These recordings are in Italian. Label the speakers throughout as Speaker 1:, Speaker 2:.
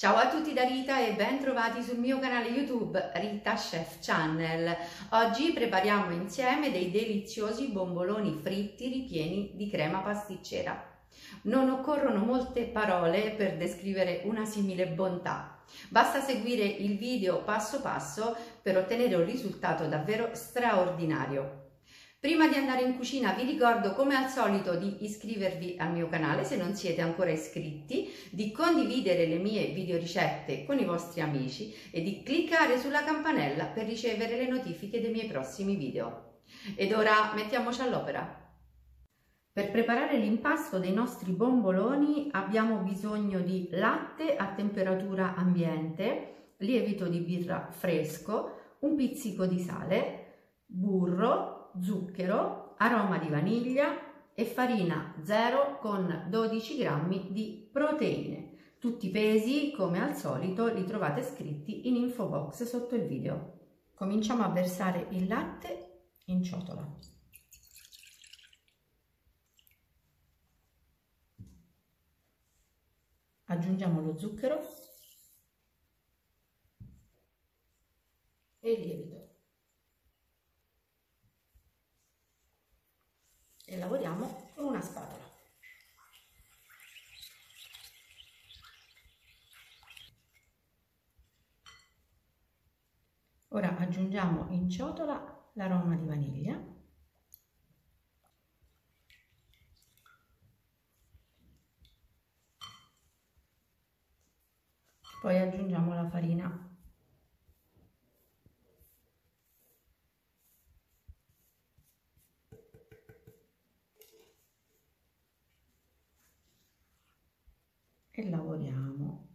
Speaker 1: Ciao a tutti da Rita e ben trovati sul mio canale YouTube Rita Chef Channel. Oggi prepariamo insieme dei deliziosi bomboloni fritti ripieni di crema pasticcera. Non occorrono molte parole per descrivere una simile bontà. Basta seguire il video passo passo per ottenere un risultato davvero straordinario. Prima di andare in cucina vi ricordo come al solito di iscrivervi al mio canale se non siete ancora iscritti, di condividere le mie videoricette con i vostri amici e di cliccare sulla campanella per ricevere le notifiche dei miei prossimi video. Ed ora mettiamoci all'opera. Per preparare l'impasto dei nostri bomboloni abbiamo bisogno di latte a temperatura ambiente, lievito di birra fresco, un pizzico di sale, burro, zucchero, aroma di vaniglia e farina 0 con 12 grammi di proteine. Tutti i pesi, come al solito, li trovate scritti in info box sotto il video. Cominciamo a versare il latte in ciotola. Aggiungiamo lo zucchero e il lievito. E lavoriamo con una spatola. Ora aggiungiamo in ciotola l'aroma di vaniglia, poi aggiungiamo la farina. E lavoriamo.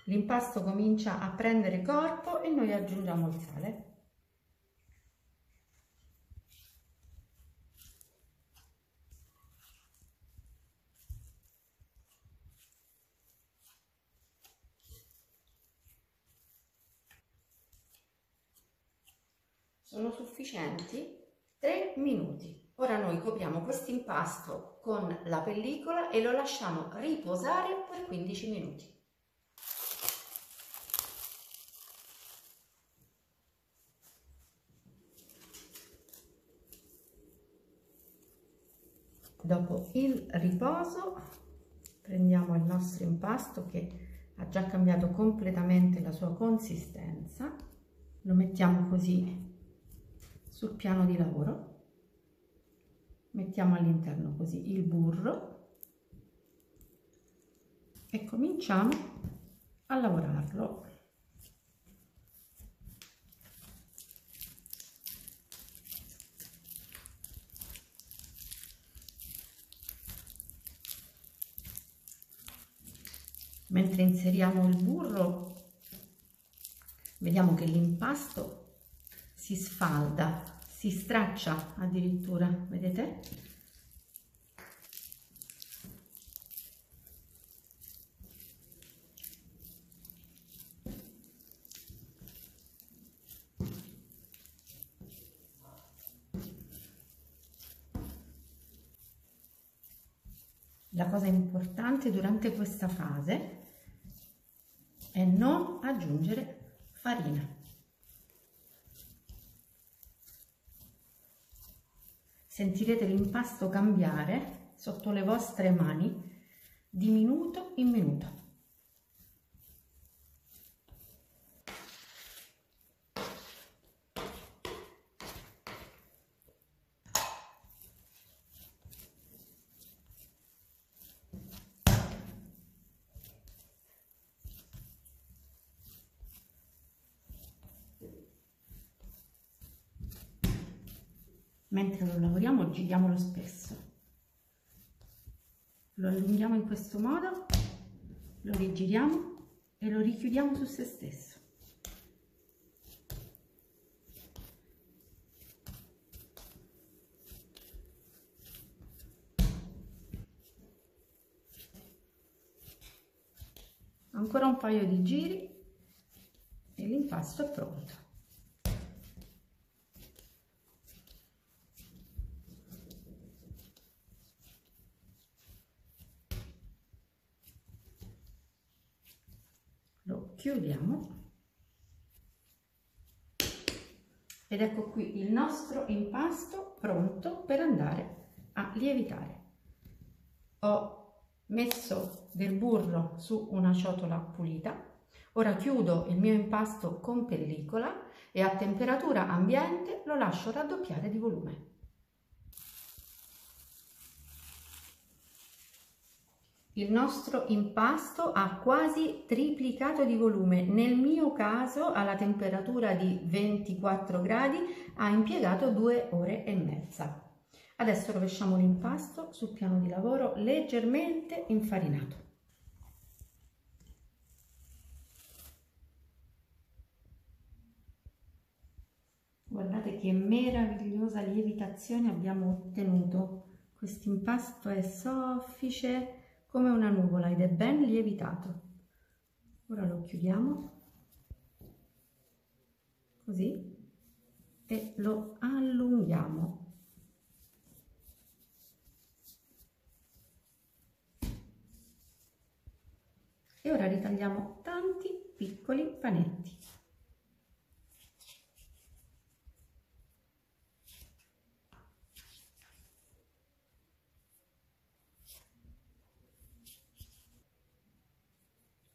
Speaker 1: L'impasto comincia a prendere corpo e noi aggiungiamo il sale. Sono sufficienti 3 minuti. Ora noi copriamo questo impasto con la pellicola e lo lasciamo riposare per 15 minuti. Dopo il riposo prendiamo il nostro impasto che ha già cambiato completamente la sua consistenza, lo mettiamo così sul piano di lavoro, mettiamo all'interno così il burro e cominciamo a lavorarlo. Mentre inseriamo il burro, vediamo che l'impasto si sfalda, si straccia addirittura, vedete? La cosa importante durante questa fase è non aggiungere farina. Sentirete l'impasto cambiare sotto le vostre mani di minuto in minuto. Mentre lo lavoriamo giriamolo spesso, lo allunghiamo in questo modo, lo rigiriamo e lo richiudiamo su se stesso. ancora un paio di giri e l'impasto è pronto. Lo chiudiamo ed ecco qui il nostro impasto pronto per andare a lievitare. Ho messo del burro su una ciotola pulita. Ora chiudo il mio impasto con pellicola e a temperatura ambiente lo lascio raddoppiare di volume. Il nostro impasto ha quasi triplicato di volume. Nel mio caso, alla temperatura di 24 gradi, ha impiegato 2 ore e mezza. Adesso rovesciamo l'impasto sul piano di lavoro leggermente infarinato. Guardate che meravigliosa lievitazione abbiamo ottenuto. Questo impasto è soffice come una nuvola ed è ben lievitato. Ora lo chiudiamo così e lo allunghiamo. E ora ritagliamo tanti piccoli panetti.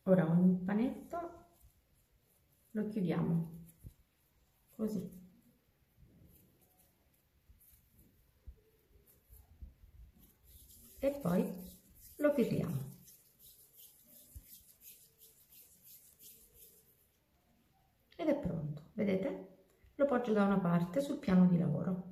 Speaker 1: Ora ogni panetto lo chiudiamo così. E poi lo pirliamo. Ed è pronto, vedete? Lo poggio da una parte sul piano di lavoro.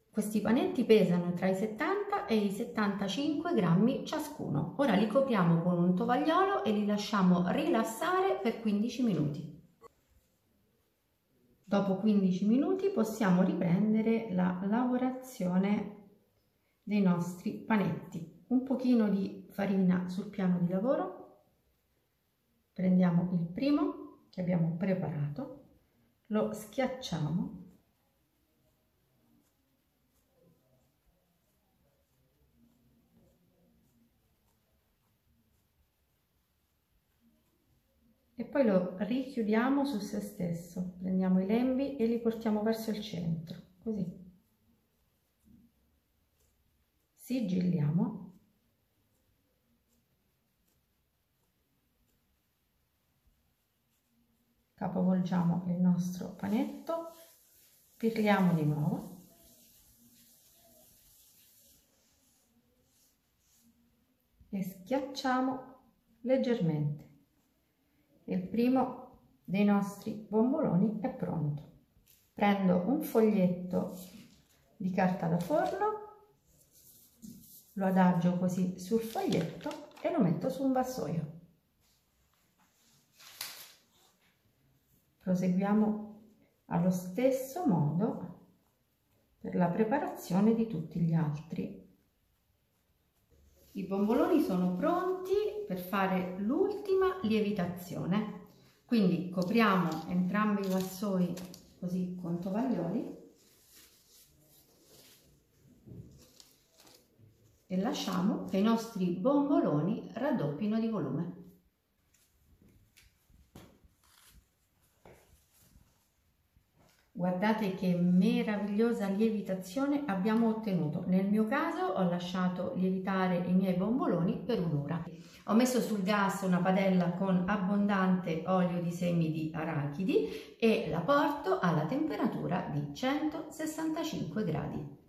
Speaker 1: Questi panetti pesano tra i 70 e i 75 grammi ciascuno. Ora li copriamo con un tovagliolo e li lasciamo rilassare per 15 minuti. Dopo 15 minuti possiamo riprendere la lavorazione dei nostri panetti. Un pochino di farina sul piano di lavoro. Prendiamo il primo che abbiamo preparato, lo schiacciamo e poi lo richiudiamo su se stesso. Prendiamo i lembi e li portiamo verso il centro, così. Sigilliamo. Capovolgiamo il nostro panetto, pirliamo di nuovo. E schiacciamo leggermente. Il primo dei nostri bomboloni è pronto. Prendo un foglietto di carta da forno, lo adagio così sul foglietto e lo metto su un vassoio. Proseguiamo allo stesso modo per la preparazione di tutti gli altri. I bomboloni sono pronti per fare l'ultima lievitazione, quindi copriamo entrambi i vassoi così con tovaglioli e lasciamo che i nostri bomboloni raddoppino di volume. Guardate che meravigliosa lievitazione abbiamo ottenuto. Nel mio caso ho lasciato lievitare i miei bomboloni per un'ora. Ho messo sul gas una padella con abbondante olio di semi di arachidi e la porto alla temperatura di 165 gradi.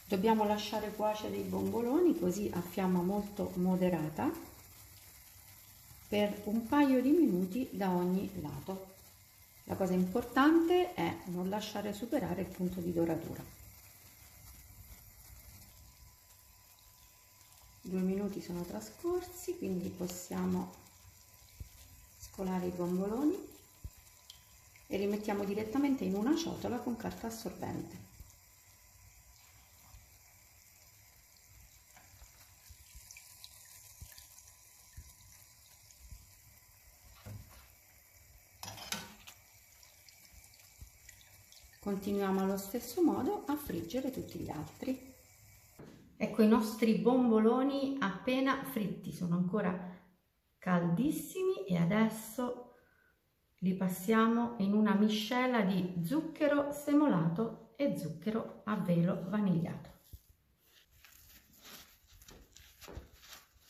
Speaker 1: Dobbiamo lasciare cuocere i bomboloni così a fiamma molto moderata per un paio di minuti da ogni lato. La cosa importante è non lasciare superare il punto di doratura. 2 minuti sono trascorsi, quindi possiamo scolare i bomboloni e li mettiamo direttamente in una ciotola con carta assorbente. Continuiamo allo stesso modo a friggere tutti gli altri. Ecco i nostri bomboloni appena fritti, sono ancora caldissimi e adesso li passiamo in una miscela di zucchero semolato e zucchero a velo vanigliato.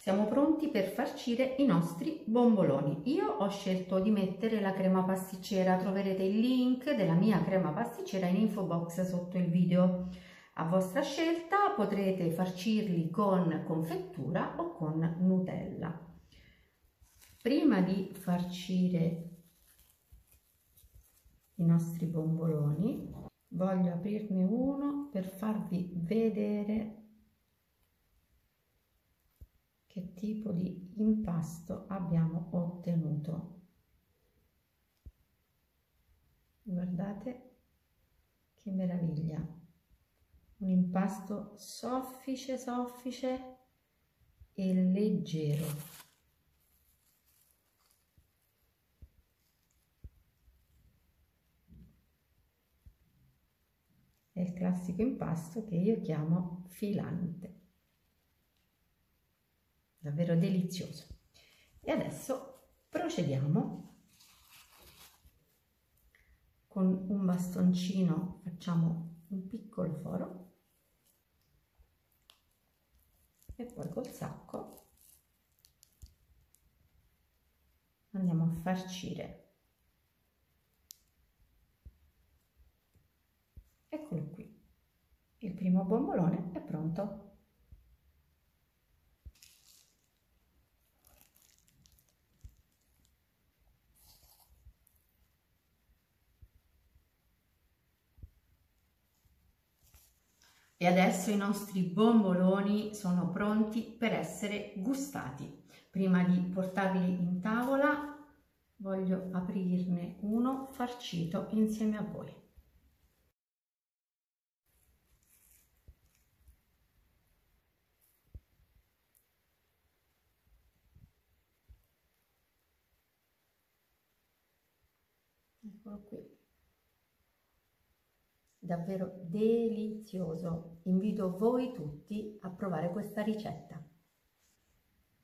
Speaker 1: Siamo pronti per farcire i nostri bomboloni. Io ho scelto di mettere la crema pasticcera, troverete il link della mia crema pasticcera in info box sotto il video. A vostra scelta potrete farcirli con confettura o con Nutella. Prima di farcire i nostri bomboloni voglio aprirne uno per farvi vedere che tipo di impasto abbiamo ottenuto. Guardate che meraviglia, un impasto soffice e leggero. È il classico impasto che io chiamo filante. Davvero delizioso. E adesso procediamo con un bastoncino, facciamo un piccolo foro e poi col sacco andiamo a farcire. Eccolo qui, il primo bombolone è pronto. E adesso i nostri bomboloni sono pronti per essere gustati. Prima di portarli in tavola voglio aprirne uno farcito insieme a voi. Eccolo qui. Davvero delizioso. Invito voi tutti a provare questa ricetta.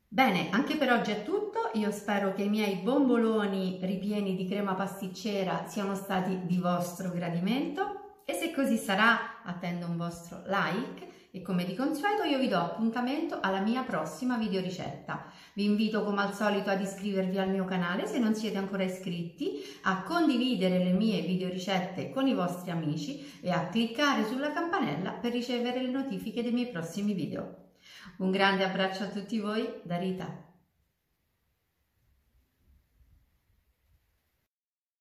Speaker 1: Bene, anche per oggi è tutto. Io spero che i miei bomboloni ripieni di crema pasticcera siano stati di vostro gradimento e se così sarà attendo un vostro like e come di consueto io vi do appuntamento alla mia prossima videoricetta. Vi invito come al solito ad iscrivervi al mio canale se non siete ancora iscritti, a condividere le mie videoricette con i vostri amici e a cliccare sulla campanella per ricevere le notifiche dei miei prossimi video. Un grande abbraccio a tutti voi da Rita.